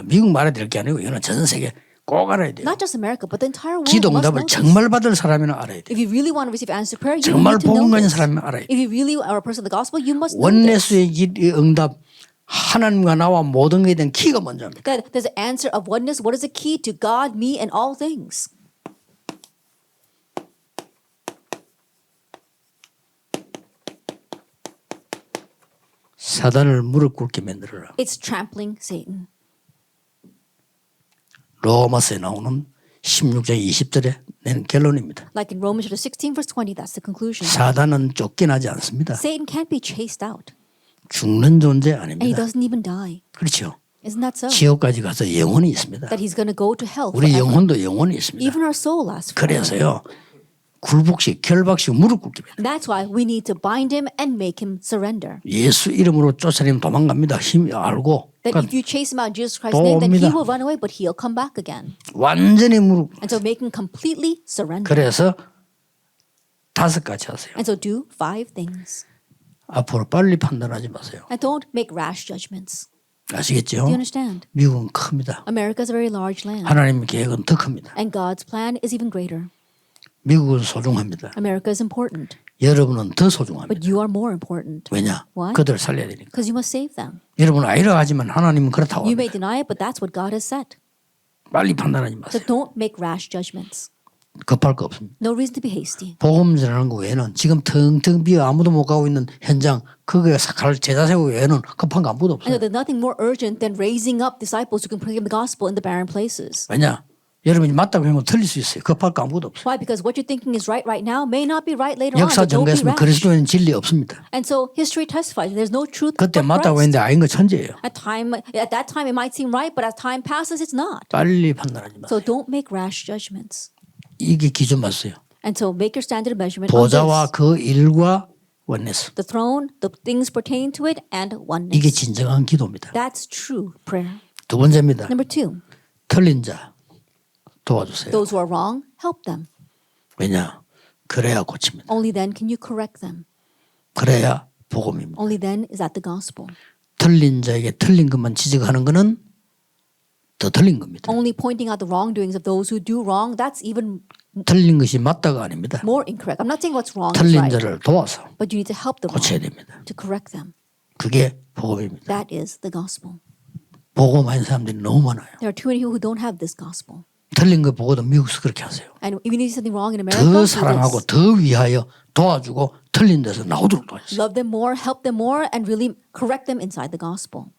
미국 말해야 될 게 아니고 이거는 전 세계 꼭 알아야 돼요. Not just America, but the entire world 기도 must 응답을 know this. 정말 받을 사람이면 알아야 돼요. If you really want to receive answered prayer, you 정말 need to know 복음 가진 this. 사람이면 알아야 돼요. If you really are a person of the gospel, you must know this. 원넷의 응답 하나님과 나와 모든 것에 대한 키가 먼저 합니다. That there's an answer of oneness. What is the key to God, me, and all things? 사단을 무릎 꿇게 만들어라. It's trampling Satan. 로마서에 나오는 16장 20절에 낸 결론입니다. Like in Romans chapter 16, verse 20, that's the conclusion. 사단은 쫓겨나지 않습니다. Satan can't be chased out, 죽는 존재 and he 아닙니다. doesn't even die. 그렇죠. Isn't that so? 지옥까지 가서 영혼이 있습니다. That he's going to go to hell 우리 forever. 영혼도 영혼이 있습니다. Even our soul lasts forever. 그래서요. 굴복식, 결박식 무릎 꿇게 됩니다. That's why we need to bind him and make him surrender. 예수 이름으로 쫓아내면 도망갑니다. 힘이 알고. That 그러니까 if you chase him out in Jesus Christ's name, then he 옵니다. will run away, but he'll come back again. 완전히 무릎. And so make him completely surrender. 그래서 5가지 하세요. And so do 5 things. 앞으로 빨리 판단하지 마세요. And don't make rash judgments. 아시겠죠? Do you understand? 미국은 큽니다. America is a very large land. 하나님의 계획은 더 큽니다. And God's plan is even greater. 미국은 소중합니다. America is important. 여러분은 더 소중합니다. But you are more important. 왜냐? Why? 그들을 살려야 되니까. Because you must save them. 여러분은 아니라 하지만 하나님은 그렇다고 You 합니다. may deny it, but that's what God has said. 빨리 판단하지 So 마세요. don't make rash judgments. 급할 거 없습니다. No reason to be hasty. 복음 전하는 거 외에는 지금 텅텅 비어 아무도 못 가고 있는 현장 그거에 갈 제자 세우고 외에는 급한 거 아무도 I know 없어요. there's nothing more urgent than raising up disciples who can proclaim the gospel in the barren places. 왜냐? 여러분이 맞다고 하면 틀릴 수 있어요. 급할 거 아무것도 없어요. Why? Because what you're thinking is right now may not be right later on. 역사 But don't be 전개했으면 rash. 그리스도에는 진리 없습니다. And so history testifies there's no truth 그때 but 맞다고 Christ. 했는데 아닌 거 천재예요. At that time it might seem right, but as time passes, it's not. 빨리 판단하지 마세요. So don't make rash judgments. 이게 기준 맞어요. And so make your standard of measurement on 보좌와 this. 그 일과 원내스. The throne, the things pertaining to it, and oneness. 이게 진정한 기도입니다. That's true prayer. 두 번째입니다. Number 2, 틀린 자 도와주세요. those who are wrong, help them. 왜냐? 그래야 고칩니다. Only then can you correct them. 그래야 복음입니다. Only then is that the gospel. 틀린 자에게 틀린 것만 지적하는 것은 더 틀린 겁니다. Only pointing out the wrongdoings of those who do wrong, that's even 틀린 것이 맞다가 아닙니다. more incorrect. I'm not saying what's wrong is 틀린 right, 자를 도와서 but you need to help them 고쳐야 됩니다. to correct them. 그게 복음입니다. That is the gospel. 복음 아닌 사람들이 너무 많아요. There are too many people who don't have this gospel. 틀린 거 보고도 미국에서 그렇게 하세요. And if you see something wrong in America, 더 do 사랑하고 this. 더 위하여 도와주고 틀린 데서 나오도록 도와주세요. Love them more, help them more, and really correct them inside the gospel.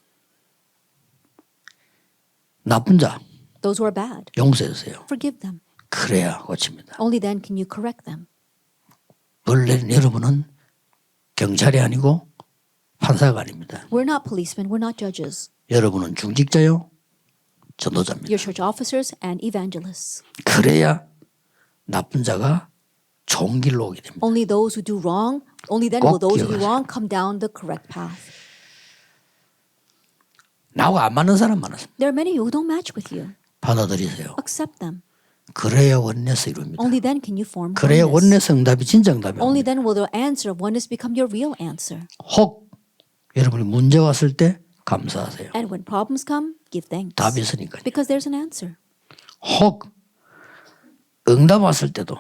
나쁜 자 Those who are bad, 용서해 주세요. forgive them. 그래야 고칩니다. Only then can you correct them. 벌 내린 여러분은 경찰이 아니고 판사가 아닙니다. We're not policemen, we're not judges. 여러분은 중직자요 전도자입니다. You're church officers and evangelists. 그래야 나쁜 자가 좋은 길로 오게 됩니다. Only those who do wrong, only then will 꼭 those who do 기억하세요. wrong come down the correct path. 나하고 안 맞는 사람 많았습니다. There are many who don't match with you. 받아들이세요. Accept them. 그래야 원내서 이룹니다. Only then can you form 그래야 oneness. 원내서 응답이 진짜 응답이 Only 옵니다. then will the answer of oneness become your real answer. 혹 여러분이 문제 왔을 때 감사하세요. And when problems come, give thanks. 답이 있으니까요. Because there's an answer. 혹 응답 왔을 때도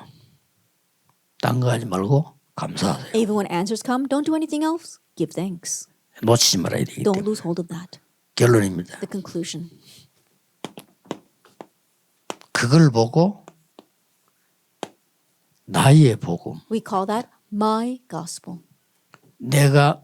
딴 거 하지 말고 감사하세요. Even when answers come, don't do anything else. Give thanks. 놓치지 말아야 되기 Don't 때문에. lose hold of that. 결론입니다. The conclusion. 그걸 보고 나의 복음, We call that my gospel. 내가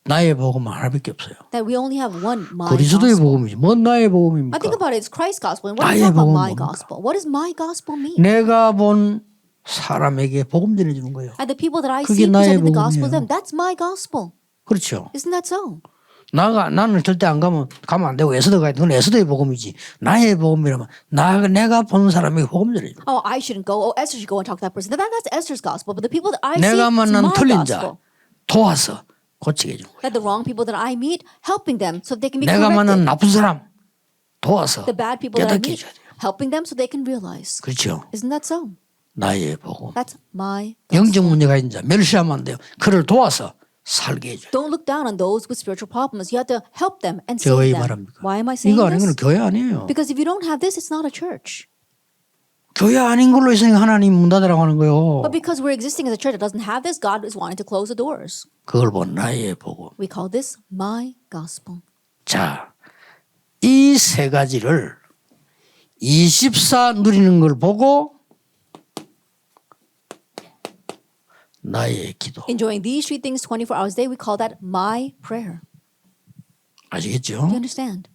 나의 복음은 하나밖에 없어요. That we only have one my 그리스도의 gospel. 복음이지 뭔 나의 I 복음입니까? think about it, it's Christ's gospel. And what do 나의 you talk about 복음은 my 뭡니까? gospel? What does my gospel mean? 내가 본 사람에게 복음 전해주는 거예요. And the people that I 그게 see 나의 presenting the gospel to 복음이에요. them, that's my gospel. 그렇죠. Isn't that so? 나는 절대 안 가면 안 되고 에스더 가야 돼. 그건 에스더의 복음이지. 나의 복음이라면 내가 보는 사람에게 복음 전해줘. Oh, I shouldn't go. Oh, Esther should go and talk to that person. That's Esther's gospel. But the people that I see, 내가 it's 만난 my 틀린 gospel. 자 도와서 고치게 해주는 거예요. That the wrong people that I meet, helping them so they can be 내가 만난 corrected. 나쁜 사람 도와서 The bad people that I 깨닫게 meet, 해줘야 돼요. helping them so they can realize. 그렇죠. Isn't that so? 나의 복음. That's my 영적 gospel. 문제가 있는 자 멸시하면 안 돼요. 그를 도와서 살게 해줘요. Don't look down on those with spiritual problems. You have to help them and 제가 왜 save them. 말합니까? Why am I saying 이거 아닌 this? 건 교회 아니에요. Because if you don't have this, it's not a church. 교회 아닌 걸로 있으니까 하나님 문 닫으라고 하는 거예요. But because we're existing as a church that doesn't have this, God is wanting to close the doors. 그걸 본 나의 복음. We call this my gospel. 자, 이 세 가지를 24 누리는 걸 보고 나의 기도. Enjoying these three things 24 hours a day, we call that my prayer. 아시겠죠? Do you understand?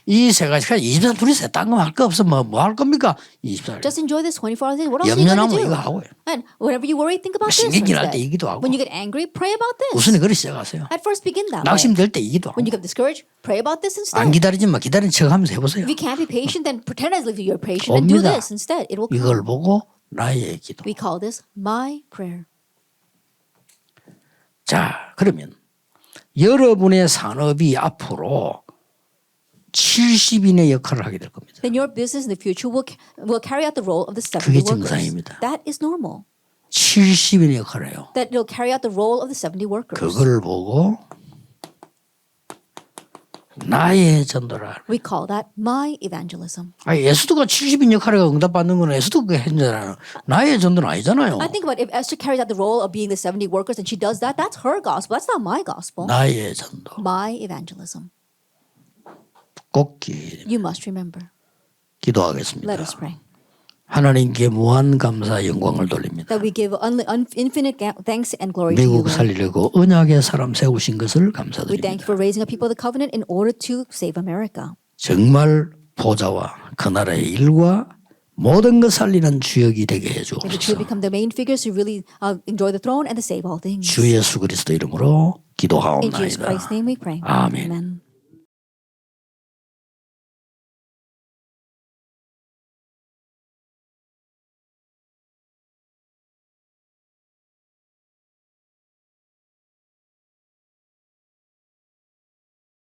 이 세 가지가 24 누리세요. 딴 거 할 거 없으면 뭐 할 겁니까? 24. Just enjoy this 24 hours a day. What else are you going 염려나면 to do? 이거 하고요. And whenever you worry, think about this 신경질 날 때 instead. 이기도 하고 When you get angry, pray about this. 우선은 그리 시작하세요. At first, begin that way. 낙심될 때 이기도 하고 When you get discouraged, pray about this 안 instead. 기다리지 마. 기다리는 척 하면서 해보세요. If you can't be patient, then pretend as if you're patient and do 옵니다. this instead. It will come. 이걸 보고 나의 기도. We call this my prayer. 자, 그러면 여러분의 산업이 앞으로 70인의 역할을 하게 될 겁니다. Then your business in the future will carry out the role of the 70 그게 workers. 정상입니다. That is normal. 70인의 역할을 해요. That it'll carry out the role of the 70 workers. 그걸 보고 나의 전도라. We call that my evangelism. 에스더가 70인 역할에 응답받는 거는 에스더가 했잖아요. 나의 전도는 아니잖아요. I think about if Esther carries out the role of being the 70 workers and she does that, that's her gospel. That's not my gospel. 나의 전도. My evangelism. 꼭 기억해야 됩니다. You must remember. 기도하겠습니다. Let us pray. 하나님께 무한 감사 영광을 돌립니다. That we give infinite thanks and glory to you, 미국 Lord. 살리려고 언약의 사람 세우신 것을 We thank 감사드립니다. you for raising up people of the covenant in order to save America. 정말 보좌와 그 나라의 일과 모든 것 살리는 주역이 되게 May the two 해주옵소서. become the main figures who really enjoy the throne and to save all things. 주 예수 그리스도 이름으로 In Jesus 기도하옵나이다. Christ's name we pray. 아멘. Amen.